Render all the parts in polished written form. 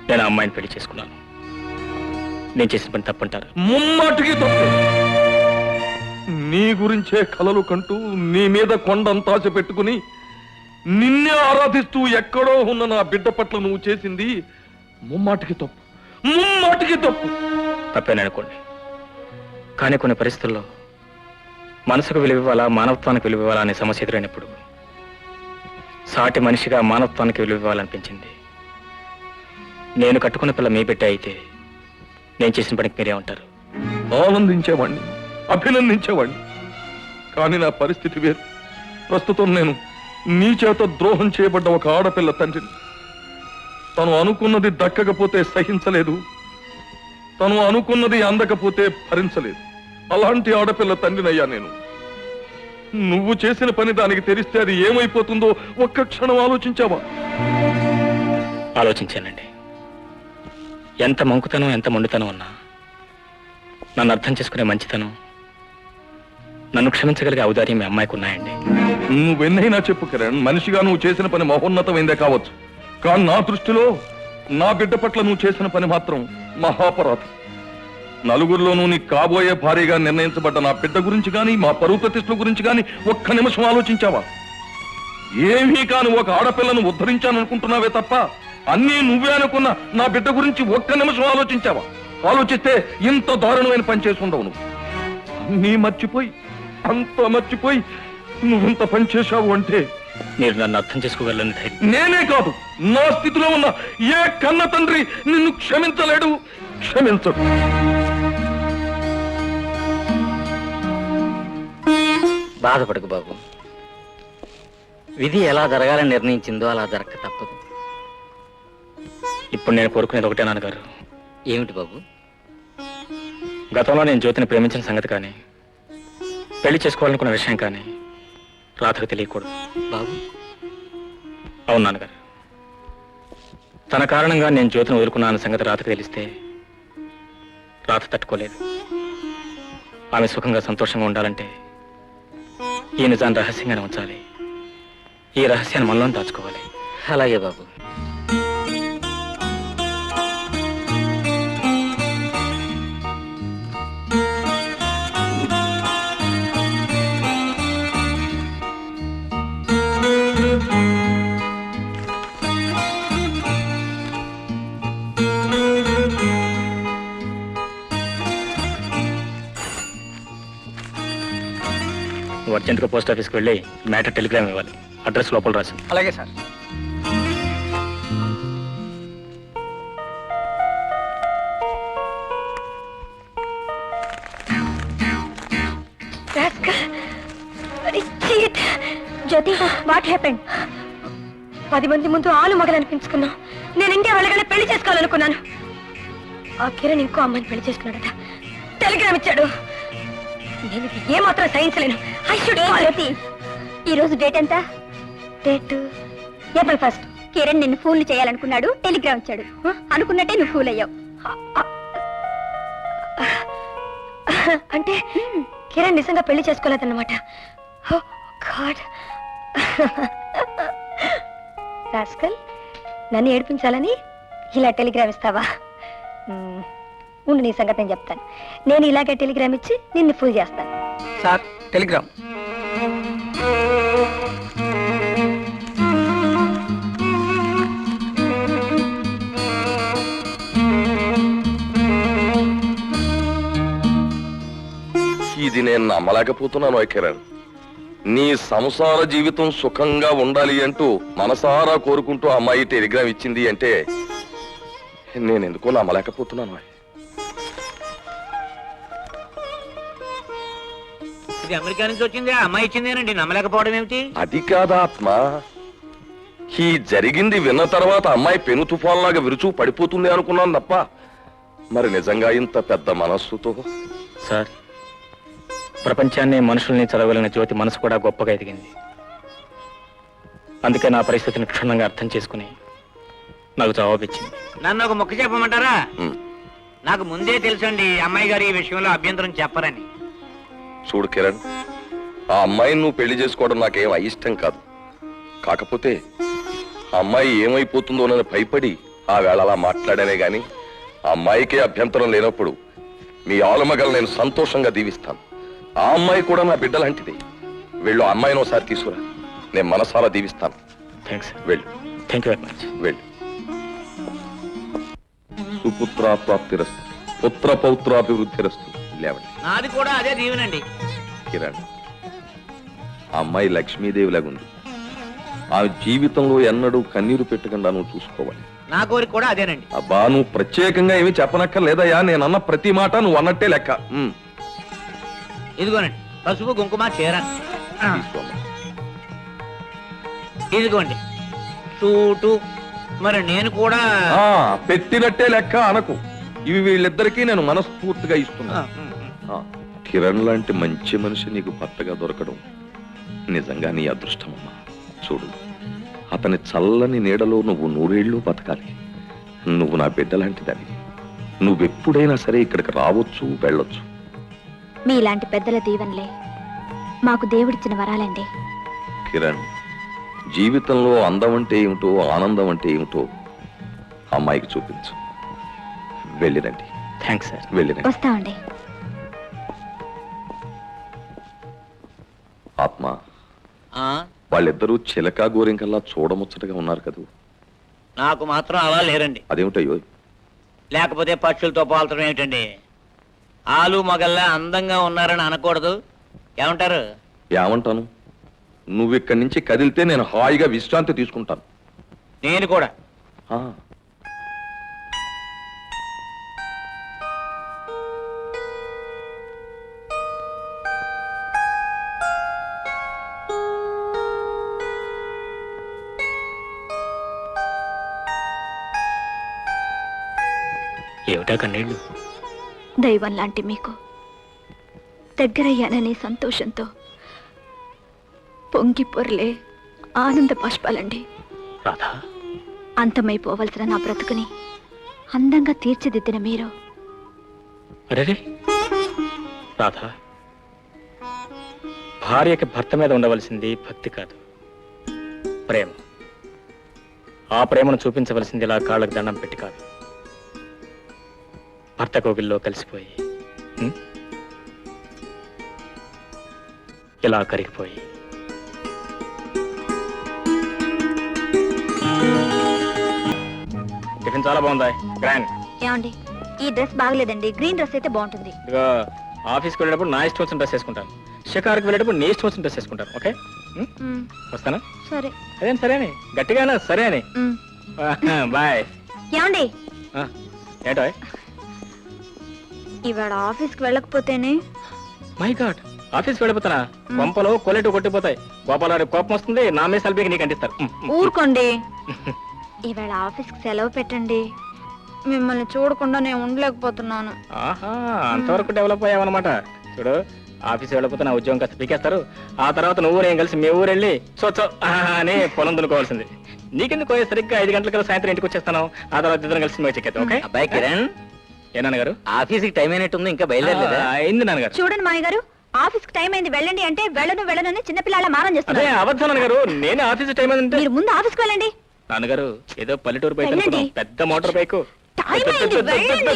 నేను ఆ అమ్మాయిని పెళ్లి చేసుకున్నాను. నేను చేసిన పని తప్పంటారు? ముమ్మాటికి తప్పు. నీ గురించే కలలు కంటూ నీ మీద కొండంతాశ పెట్టుకుని నిన్నే ఆరాధిస్తూ ఎక్కడో ఉన్న నా బిడ్డ పట్ల నువ్వు చేసింది ముమ్మాటికి తప్పు. ముమ్మాటికి తప్పు. తప్పేననుకోండి, కానీ కొన్ని పరిస్థితుల్లో మనసుకు విలువ ఇవ్వాలా, మానవత్వానికి విలువ ఇవ్వాలా అనే సమస్య ఎదురైనప్పుడు సాటి మనిషిగా మానవత్వానికి విలువ ఇవ్వాలనిపించింది. నేను కట్టుకున్న పిల్ల మీ బిడ్డ అయితే నేను చేసిన పనికి మీరే ఉంటారు? ఆనందించేవాణ్ణి, అభినందించేవాణ్ణి. కానీ నా పరిస్థితి వేరు. ప్రస్తుతం నేను నీ చేత ద్రోహం చేయబడ్డ ఒక ఆడపిల్ల తండ్రిని. తను అనుకున్నది దక్కకపోతే సహించలేదు, తను అనుకున్నది అందకపోతే భరించలేదు. అలాంటి ఆడపిల్ల తండ్రినయ్యా నేను. నువ్వు చేసిన పని దానికి తెలిస్తే అది ఏమైపోతుందో ఒక్క క్షణం ఆలోచించావా? ఆలోచించానండి. ఎంత మంకుతనం, ఎంత మొండితనం ఉన్నా నన్ను అర్థం చేసుకునే మంచితనం, నన్ను క్షమించగలిగే ఔదార్యం మీ అమ్మాయికి ఉన్నాయండి. నువ్వెన్నైనా చెప్పు కిరణ్, మనిషిగా నువ్వు చేసిన పని మహోన్నతమైందే కావచ్చు. కానీ నా దృష్టిలో నా బిడ్డ పట్ల నువ్వు చేసిన పని మాత్రం మహాపరాధం. నలుగురిలోనూ నీ కాబోయే భారీగా నిర్ణయించబడ్డ నా బిడ్డ గురించి కానీ, మా పరువు ప్రతిష్టల గురించి కానీ ఒక్క నిమిషం ఆలోచించావా? ఏమీ కాని ఒక ఆడపిల్లను ఉద్ధరించాననుకుంటున్నావే తప్ప అన్నీ నువ్వే అనుకున్న నా బిడ్డ గురించి ఒక్క నిమిషం ఆలోచించావా? ఆలోచిస్తే ఇంత దారుణమైన పని చేసి ఉండవు. నువ్వు అన్నీ మర్చిపోయి, అంత మర్చిపోయి నువ్వింత పని చేశావు అంటే మీరు నన్ను అర్థం చేసుకోగలని ధైర్యం నేనే కాదు, నా స్థితిలో ఉన్న ఏ కన్న తండ్రి నిన్ను క్షమించలేడు, క్షమించడు. బాధపడకు బాబు. విధి ఎలా జరగాలని నిర్ణయించిందో అలా జరగక తప్పదు. ఇప్పుడు నేను కోరుకునేది ఒకటే నాన్నగారు. ఏమిటి బాబు? గతంలో నేను జ్యోతిని ప్రేమించిన సంగతి కానీ, పెళ్లి చేసుకోవాలనుకున్న విషయం కానీ రాధకు తెలియకూడదు. బాబు, అవును నాన్నగారు. తన కారణంగా నేను జ్యోతిని వదులుకున్నా అన్న సంగతి రాధకు తెలిస్తే రాధ తట్టుకోలేదు. ఆమె సుఖంగా సంతోషంగా ఉండాలంటే ఈ నిజాన్ని రహస్యంగానే ఉంచాలి. ఈ రహస్యాన్ని మనలో దాచుకోవాలి. అలాగే బాబు. నువ్వు అర్జెంటుగా పోస్ట్ ఆఫీస్కి వెళ్ళి మ్యాటర్ టెలిగ్రామ్ ఇవ్వాలి. అడ్రస్ లోపల రాసి. అలాగే సార్. Jyothi, what happened? 10 మంది ముందు ఆలు మగలనిపించుకున్నావు. నేను ఇంకే వెళ్ళగానే పెళ్లి చేసుకోవాలనుకున్నాను. ఆ కిరణ్ ఇంకో అమ్మాయిని పెళ్లి చేసుకున్నాడట. టెలిగ్రామ్ ఇచ్చాడు. నేను ఇది ఏమాత్రం సహించలేను. జ్యోతి, ఈ రోజు డేట్ ఎంత? Date April 1. కిరణ్ నిన్ను ఫూల్ చేయాలనుకున్నాడు, టెలిగ్రామ్ ఇచ్చాడు. అనుకున్నట్టే నువ్వు ఫూల్ అయ్యావు. అంటే కిరణ్ నిజంగా పెళ్లి చేసుకోలేదన్నమాట. రాస్కల్, నన్ను ఏడిపించాలని ఇలా టెలిగ్రామ్ ఇస్తావా? ఉండు, నీ సంగతి నేను చెప్తాను. నేను ఇలాగే టెలిగ్రామ్ ఇచ్చి నిన్ను ఫుల్ చేస్తాను. Sir, Telegram. ఇది నేను నమ్మలేకపోతున్నాను కిరణ్. నీ సంసార జీవితం సుఖంగా ఉండాలి అంటూ మనసారా కోరుకుంటూ అమ్మాయి టెలిగ్రామ్ ఇచ్చింది అంటే నేను ఎందుకో నమ్మలేకపోతున్నాను. ఇది అమెరికా నుంచి వచ్చింది, అమ్మాయి ఇచ్చిందేనండి. నమ్మలేకపోవడం ఏమిటి? అది కాదా ఆత్మ. ఈ జరిగింది విన్న తర్వాత అమ్మాయి పెను తుఫాన్లాగా విరుచు పడిపోతుంది అనుకున్నాను తప్ప మరి నిజంగా ఇంత పెద్ద మనస్సుతో. సార్, ప్రపంచాన్ని, మనుషుల్ని చదవగలిగిన జ్యోతి మనసు కూడా గొప్పగా ఎదిగింది. అందుకే నా పరిస్థితిని క్షుణ్ణంగా అర్థం చేసుకుని నాకు జవాబిచ్చింది. నన్ను ఒక మొక్క చెప్పమంటారా? నాకు ముందే తెలుసండి అమ్మాయి గారు ఈ విషయంలో అభ్యంతరం చెప్పరని. చూడు కిరణ్, ఆ అమ్మాయిని నువ్వు పెళ్లి చేసుకోవడం నాకేం అయిష్టం కాదు. కాకపోతే ఆ అమ్మాయి ఏమైపోతుందోనని భయపడి ఆ వేళ అలా మాట్లాడానే గాని ఆ అమ్మాయికి అభ్యంతరం లేనప్పుడు మీ ఆలుమగలు నేను సంతోషంగా దీవిస్తాను. ఆ అమ్మాయి కూడా నా బిడ్డలాంటిది. వెళ్ళు, ఆ అమ్మాయిని ఒకసారి తీసుకురా, నేను మనసారా దీవిస్తాను. థ్యాంక్స్. వెళ్ళు, థ్యాంక్ యూ వెరీ మచ్. వెళ్ళు. సుపుత్ర ప్రాప్తిరస్తు, పుత్ర పౌత్రాభివృద్ధిరస్తు. లేవండి. నాది కూడా అదే దీవెనండి. కిరణ్, ఆ అమ్మాయి లక్ష్మీదేవిలాగుంది. ఆమె జీవితంలో ఎన్నడూ కన్నీరు పెట్టకుండా నువ్వు చూసుకోవాలి. నా కోరిక కూడా అదేనండి. అబ్బా, నువ్వు ప్రత్యేకంగా ఏమీ చెప్పనక్కర్లేదయ్యా. నేను అన్న ప్రతి మాట నువ్వు అన్నట్టే లెక్క. ఇదిగోనండి పసుపు కుంకుమ చీర. తీసుకోమ్మా. ఇదిగోండి సూటు. మరి నేను కూడా ఆ, పెట్టినట్టే లెక్క అనకు. ఇవి వీళ్ళిద్దరికీ నేను మనస్ఫూర్తిగా ఇస్తున్నా. కిరణ్ లాంటి మంచి మనిషి నీకు భర్తగా దొరకడం నిజంగా నీ అదృష్టమమ్మా. చూడు, అతని చల్లని నీడలో నువ్వు 100 ఏళ్ళు బతకాలి. నువ్వు నా బిడ్డ లాంటిదని. నువ్వెప్పుడైనా సరే ఇక్కడికి రావచ్చు, వెళ్ళొచ్చు. మీలాంటి పెద్దల దీవెనలే మాకు దేవుడిచ్చిన వరాలండి. కిరణ్, జీవితంలో అందం అంటే ఏమిటో, ఆనందం అంటే ఏమిటో అమ్మాయికి చూపించు. వెళ్ళిరండి. Thanks sir. వెళ్ళిరండి. వస్తామండి. ఆత్మ, ఆ, వాళ్ళిద్దరూ చిలకా గోరింకల్లా చూడముచ్చటగా ఉన్నారు కదూ. నాకు మాత్రం అలా లేరండి. అదేమిటయ్యో? లేకపోతే పక్షులతో పోల్చడం ఏమిటండి? ఆలు మగల్లా అందంగా ఉన్నారని అనకూడదు. ఏమంటారు? ఏమంటాను? నువ్వు ఇక్కడి నుంచి కదిలితే నేను హాయిగా విశ్రాంతి తీసుకుంటాను. నేను కూడా. ఆ, ఏమిటా కన్నీళ్ళు? దైవం లాంటి మీకు దగ్గరయ్యాననే సంతోషంతో పొంగి పొర్లే ఆనంద బాష్పాలండి. రాధా, అంతమైపోవలసిన నా బ్రతుకుని అందంగా తీర్చిదిద్దిన మీరు అరే రాధా, భార్యకి భర్త మీద ఉండవలసింది భక్తి కాదు, ప్రేమ. ఆ ప్రేమను చూపించవలసింది ఇలా కాళ్ళకు దండం పెట్టి కాదు, భర్త కోగిల్లో కలిసిపోయి ఇలా కరిగిపోయి. టిఫిన్ చాలా బాగుందా? గ్రాండ్. ఏమండి, ఈ డ్రెస్ బాగలేదండి. గ్రీన్ డ్రెస్ అయితే బాగుంటుంది. ఇదిగో, ఆఫీస్కి వెళ్ళేటప్పుడు నా ఇష్టం వచ్చిన డ్రెస్ వేసుకుంటాను, షికారుకి వెళ్ళేటప్పుడు నీ ఇష్టం వచ్చిన డ్రెస్ వేసుకుంటాను. ఓకే, వస్తానా? సరే. అదేం సరేనే, గట్టిగానా? సరే అని. బాయ్. ఏమండి, ఏంటో ఇవాళ ఆఫీస్కి వెళ్ళకపోతేనే మై గాడ్, ఆఫీస్కి వెళ్ళిపోతానా? కొంపలో కొల్లెటు కొట్టిపోతాయి. గోపాల కోపం వస్తుంది, నా మీద సెల్ఫీకి నీకు అంటిస్తారు. ఊరుకోండి. ఇవాళ ఆఫీస్కి సెలవు పెట్టండి. మిమ్మల్ని చూడకుండా నేను ఉండలేకపోతున్నాను. ఆహా, అంతవరకు డెవలప్ అయ్యావన్నమాట. చూడు, ఆఫీస్ వెళ్ళిపోతే నా ఉద్యోగం కాస్త పీకేస్తారు. ఆ తర్వాత నువ్వు నేను కలిసి మీ ఊరు వెళ్ళి చోచో అని పొలం దున్నుకోవాల్సింది. నీకెందుకు సరిగ్గా 5 గంటల సాయంత్రం ఇంటికి వచ్చేస్తాను. ఆ తర్వాత ఇద్దరం కలిసి మేము చెక్కేద్దాం. ఓకే? అబ్బాయి కిరణ్, ఏ నాన్నగారు? ఆఫీస్కి టైం అయినట్టుంది, ఇంకా బయలుదేరలేదా? అయింది నాన్నగారు. చూడండి మాయ గారు, ఆఫీస్కి టైం అయింది వెళ్ళండి అంటే వెళ్ళను చిన్నపిల్లల మారం అదే చేస్తున్నారు. అబద్ధం నాన్నగారు, నేను ఆఫీస్ టైం అయిందంటే. మీరు ముందు ఆఫీస్కి వెళ్ళండి. నాన్నగారు, ఏదో పల్లెటూరు బైక్ వెళ్ళండి. అనుకున్నాం, పెద్ద మోటార్ బైక్. టైం అయింది, వెళ్ళండి.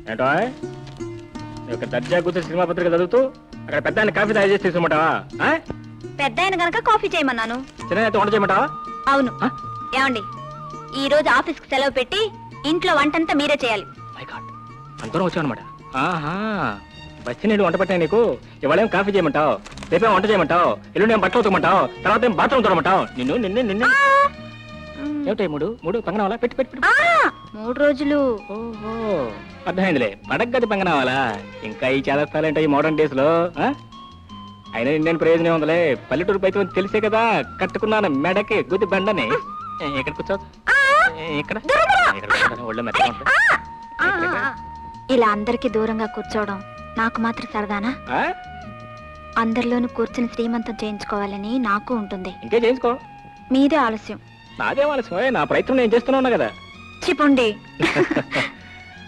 ఏంటో ఒక దర్జా కూర్చొని సినిమా పత్రిక చదువుతూ అక్కడ పెద్ద ఆయన కాఫీ తయారు చేసి తీసుకుంటావా? పెద్ద ఆయన గనక కాఫీ చేయమన్నాను. చిన్న అయితే వంట చేయమంటావా? అవును. ఏమండి, ఈ రోజు ఆఫీస్కి సెలవు పెట్టి ఇంట్లో వంటంతా మీరే చేయాలి. మై గాడ్, అంతరం వచ్చావు అనమాట. ఆహా, బస్సు నీళ్ళు వంట పెట్టా నీకు. ఇవాళ ఏం కాఫీ చేయమంటావు, రేపేం వంట చేయమంటావు, ఎల్లుండి ఏం బట్టలు ఉతకమంటావు, తర్వాత ఏం బాత్రూమ్ తోడమంటావు. నిన్ను ఏమిటాయి మూడు పంగనావాలా? పెట్టి పెట్టి పెట్టి. 3 రోజులు. ఓహో, అర్థమైందిలే. పడగ్గది పంగనావాలా? ఇంకా ఈ చేదస్తాలంటే ఈ మోడర్న్ డేస్ లో. అయినా ఇండియన్ ప్రయోజనం ఉందిలే. పల్లెటూరు బయట తెలిసే కదా కట్టుకున్నాను మెడకి గుద్ది బండని. ఇక్కడ కూర్చో. ఇక్కడ ఒళ్ళు మెత్తగా ఉంటుంది. ఇలా అందరికి దూరంగా కూర్చోవడం నాకు మాత్రం సరదానా? అందరిలోనూ కూర్చుని శ్రీమంతం చేయించుకోవాలని నాకు ఉంటుంది. ఇంకే చేయించుకో. మీదే ఆలస్యం. నాదేం ఆలస్యం? నా ప్రయత్నం నేను చేస్తున్నా కదా. చెప్పండి.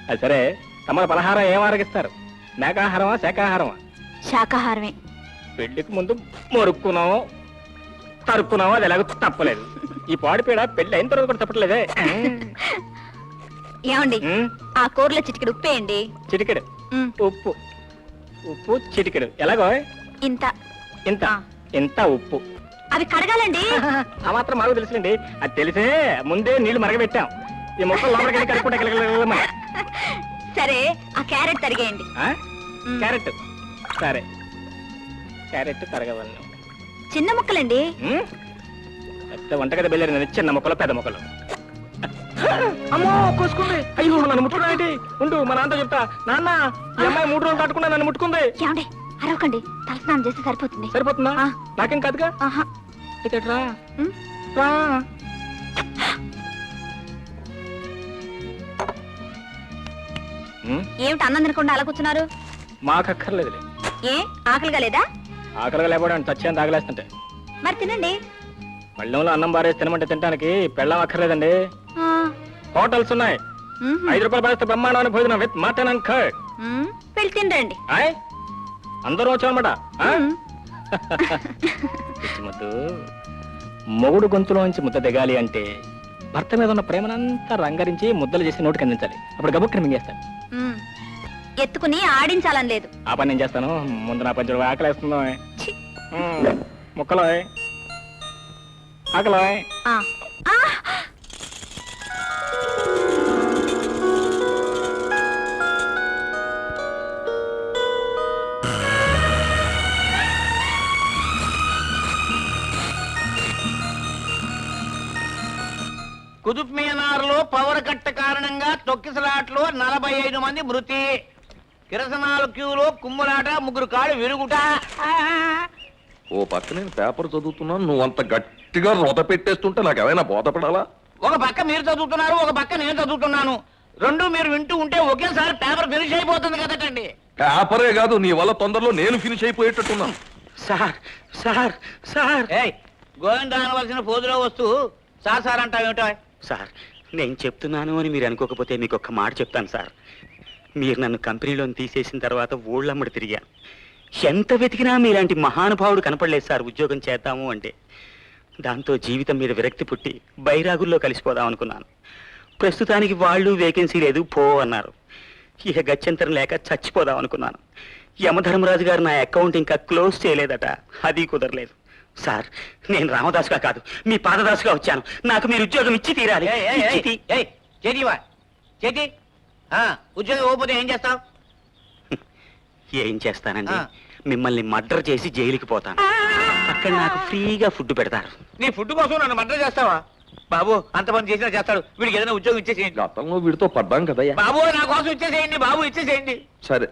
అది సరే, తమ పలహారం ఏం ఆరగిస్తారు? మేకాహారమా శాకాహారమా? శాకాహారమే. పెళ్లికి ముందు మొరుక్కున్నాము, తరుక్కున్నావో అది ఎలాగో తప్పలేదు. ఈ పాడిపీడ పెళ్లి అయిన తర్వాత కూడా తప్పట్లేదే. ఏమండి ఉమ్, ఆ కూరలో చిటికెడు ఉప్పేయండి. చిటికెడు ఉప్పు, ఉప్పు చిటికెడు. ఎలాగో ఇంత. ఇంత ఇంత ఉప్పు. అవి కడగాలండి. ఆ మాత్రం మాకు తెలుసులేండి. అది తెలిసే ముందే నీళ్లు మరగబెట్టాం. ఈ మొక్కలు లోపలికి కలుపుకుంటా. సరే ఆ క్యారెట్ తరిగేయండి. క్యారెట్ సరే, క్యారెట్ తరగవలను. చిన్న ముక్కలండి. పెద్ద వంటగది బయలుదేరింది. చిన్న మొక్కలు పెద్ద మొక్కలు. అమ్మో కోసుకుంది. అయ్యో నన్ను ముట్టుకున్నాయి. ఉండు మా నాన్నతో చెప్తా. నాన్న ఈ అమ్మాయి 3 రోజులు తట్టుకున్నా నన్ను ముట్టుకుంది. ఏమండి అరవకండి, తలస్నానం చేస్తే సరిపోతుంది. సరిపోతుందా? ఆ. నాకేం కాదుగా. ఆహా. అయితే రా ఉమ్. రా. ఏమిటి అన్నం తినకుండా అలా కూర్చున్నారు? మాకక్కర్లేదులే. ఏ ఆకలిగా లేదా? ఆకలిగా లేకపోవడం చచ్చేంత ఆకలేస్తుంటే. మరి తినండి. పళ్ళెంలో అన్నం బారేసి తినమంటే తినడానికి పెళ్ళం అక్కర్లేదండి. ఆ. హోటల్స్ ఉన్నాయి. మ్మ్. 5 రూపాయలు పడిస్తే బ్రహ్మాండమైన భోజనం విత్ మటన్ అండ్ కర్డ్. మ్మ్. వెళ్ళి తినరండి. అందరూ వచ్చామన్నమాట. మ్మ్. ముద్దు మొగుడు గొంతులోంచి ముద్ద దిగాలి అంటే భర్త మీద ఉన్న ప్రేమనంతా రంగరించి ముద్దలు చేసి నోటికి అందించాలి. అప్పుడు గబుక్కని మింగేస్తాను. మ్మ్. ఎత్తుకుని ఆడించాలని లేదు. ఆ పని నేను చేస్తాను. ముందు నా పంచుడు ఆకలేస్తుందో. ఛీ. ముక్కలో ఆకలో. ఆ. ఆ. కుతుబ్ మీనార్లో పవర్ కట్ట కారణంగా తొక్కిసలాట్లో 45 మంది మృతి. కిరసనాల క్యూలో కుమ్ములాట, 3 కాళ్ళు విరుగుట. ఓ పక్క నేను పేపర్ చదువుతున్నాను, నువ్వు అంత గట్టిగా రొద పెట్టేస్తుంటే నాకు ఏమైనా బోధపడాలా? ఒక పక్క మీరు చదువుతున్నారు, ఒక పక్క నేను చదువుతున్నాను. రెండు మీరు వింటూ ఉంటే ఒకేసారి పేపర్ ఫినిష్ అయిపోతుంది కదటండి. పేపరే కాదు, నీ వల్ల తొందరలో నేను ఫినిష్ అయిపోయేటట్టున్నాను. సార్ సార్ సార్ ఏయ్, గోవింద అనవలసిన ఫోజులో వస్తూ సార్ అంటావేమిటో? సార్ నేను చెప్తున్నాను అని మీరు అనుకోకపోతే మీకు ఒక్క మాట చెప్తాను సార్. మీరు నన్ను కంపెనీలోని తీసేసిన తర్వాత ఊళ్ళమ్మడి తిరిగాను. ఎంత వెతికినా మీలాంటి మహానుభావుడు కనపడలేదు సార్ ఉద్యోగం చేద్దాము అంటే. దాంతో జీవితం మీద విరక్తి పుట్టి బైరాగుల్లో కలిసిపోదాం అనుకున్నాను. ప్రస్తుతానికి వాళ్ళు వేకెన్సీ లేదు పో అన్నారు. ఇక గత్యంతరం లేక చచ్చిపోదాం అనుకున్నాను. యమధర్మరాజు గారు నా అకౌంట్ ఇంకా క్లోజ్ చేయలేదట, అది కుదరలేదు. సార్ నేను రామదాసుగా కాదు మీ పాదదాసుగా వచ్చాను. నాకు మీరు ఉద్యోగం ఇచ్చి తీరాలి. చేతివా చేతి. ఉద్యోగం ఇవ్వకపోతే ఏం చేస్తావు? ఏం చేస్తానండి, ఆ. మిమ్మల్ని మర్డర్ చేసి జైలుకి పోతాను. అక్కడ నాకు ఫ్రీగా ఫుడ్ పెడతారు. నీ ఫుడ్ కోసం నన్ను మర్డర్ చేస్తావా? బాబు అంతమంది చేసినా చేస్తాడు. వీడికి ఏదైనా ఉద్యోగం ఇచ్చేసేయండి. గతంలో వీడితో పడ్డాం కదయ్యా. బాబు నా కోసం ఇచ్చేసేయండి, బాబు ఇచ్చేసేయండి. సరే,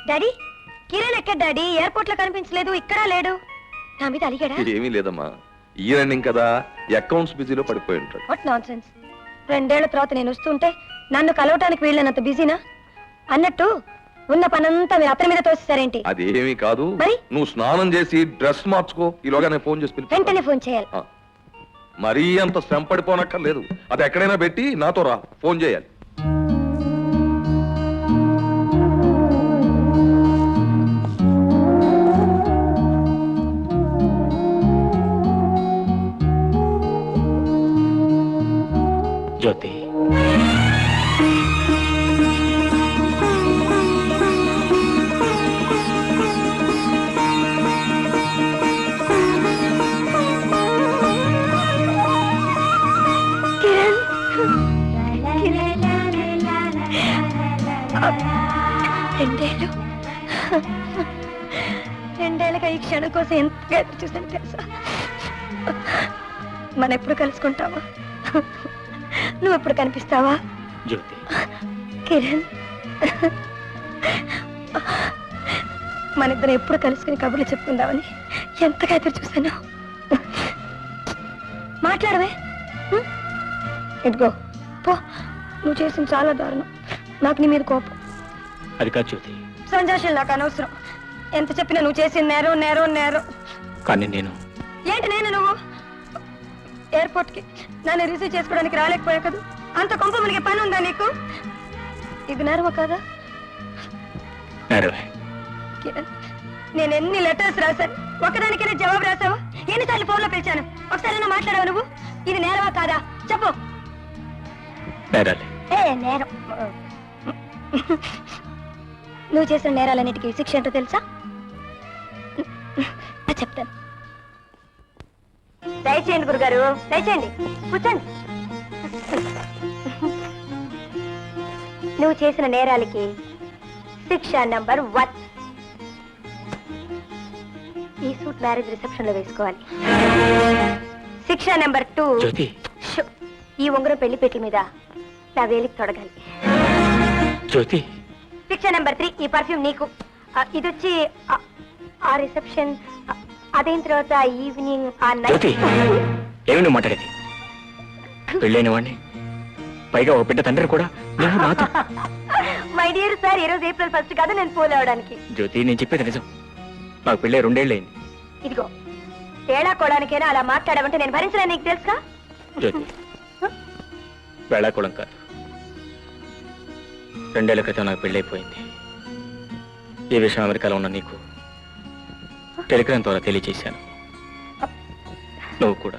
డాడీ కిరణ్ ఎక్కడ డాడీ? ఎయిర్పోర్ట్ లో కనిపించలేదు, ఇక్కడ లేడు. నా మీద అలిగాడా? ఏమీ లేదమ్మా, ఈ రన్నింగ్ కదా, అకౌంట్స్ బిజీలో పడిపోయి ఉంటాడు. What non sense. 2 ఏళ్ల తర్వాత నేను వస్తుంటే నన్ను కలవటానికి వీళ్ళనంత బిజీనా? అన్నట్టు ఉన్న పనంతా మీరు అతని మీద తోసేసారేంటి? అదేమీ కాదు, మరి? నువ్వు స్నానం చేసి డ్రెస్ మార్చుకో, ఈలోగా నేను ఫోన్ చేసి పిలుస్తాను. వెంటనే ఫోన్ చేయాలి. మరీ అంత శ్రమ పడిపోనక్కర్లేదు. అది ఎక్కడైనా పెట్టి నాతో రా, ఫోన్ చేయాలి. జ్యోతి రెండేళ్ళగా ఈ క్షణం కోసం ఎంతగా ఎదురు చూసాను తెలుసా? మనం ఎప్పుడు కలుసుకుంటావా? నువ్వు ఎప్పుడు కనిపిస్తావా? జ్యోతి కిరణ్, మనిద్దరం ఎప్పుడు కలుసుకుని కబుర్లు చెప్పుకుందామని ఎంతగా ఎదురు చూసాను. మాట్లాడవే. ఇదిగో పో, నువ్వు చేసిన చాలా దారుణం. నాకు నీ మీద కోపం. అది కాదు జ్యోతి. సంజాషులు నాకు అనవసరం. ఎంత చెప్పినా నువ్వు చేసిన నేరం నేరం నేరం. కానీ నేను ఏంటి నేను నువ్వు ఎయిర్పోర్ట్ కి నన్ను రిసీవ్ చేసుకోవడానికి రాలేకపోయా కదా, అంత కొంప మనకి పని ఉందా నీకు? ఇది నేరమా కాదా? నేరమే. కిరణ్, నేను ఎన్ని లెటర్స్ రాశాను, ఒకదానికైనా జవాబు రాసావా? ఎన్నిసార్లు ఫోన్లో పిలిచాను, ఒకసారైనా మాట్లాడావు నువ్వు? ఇది నేరమా కాదా చెప్పు. నేరాలే. నేరం. నువ్వు చేసిన నేరాలన్నిటికీ శిక్ష ఏంటో తెలుసా? చెప్తాను. దయచేయండి గురుగారు, దయచేయండి, కూర్చోండి. నువ్వు చేసిన నేరాలకి శిక్ష నంబర్ 1. ఈ సూట్ మ్యారేజ్ రిసెప్షన్ లో వేసుకోవాలి. శిక్ష నెంబర్ 2, జ్యోతి, ఈ ఉంగరం పెళ్లి పెట్టి మీద నా వేలికి తొడగాలి. జ్యోతి. శిక్ష నెంబర్ 3, ఈ పర్ఫ్యూమ్ నీకు. ఇది వచ్చి ఆ రిసెప్షన్ అదైన తర్వాత ఈవినింగ్ ఆ నైట్. జ్యోతి, ఏమి నువ్వు మాట్లాడేది? పెళ్ళైన వాడిని, పైగా ఒక బిడ్డ తండ్రి కూడా, నువ్వు నాతో. మై డియర్ సార్, ఈ రోజు April 1 కాదు నేను పోల్ అవడానికి. జ్యోతి, నేను చెప్పేది నిజం. నాకు పెళ్ళే 2 ఏళ్ళు అయింది. ఇదిగో తేడా కోడానికైనా అలా మాట్లాడమంటే నేను భరించలే, నీకు తెలుసుగా? జ్యోతి, వేళాకుళం కాదు. 2 ఏళ్ల క్రితం నాకు పెళ్ళైపోయింది. ఈ విషయం అమెరికాలో ఉన్న నీకు టెలిగ్రామ్ ద్వారా తెలియజేశాను. నువ్వు కూడా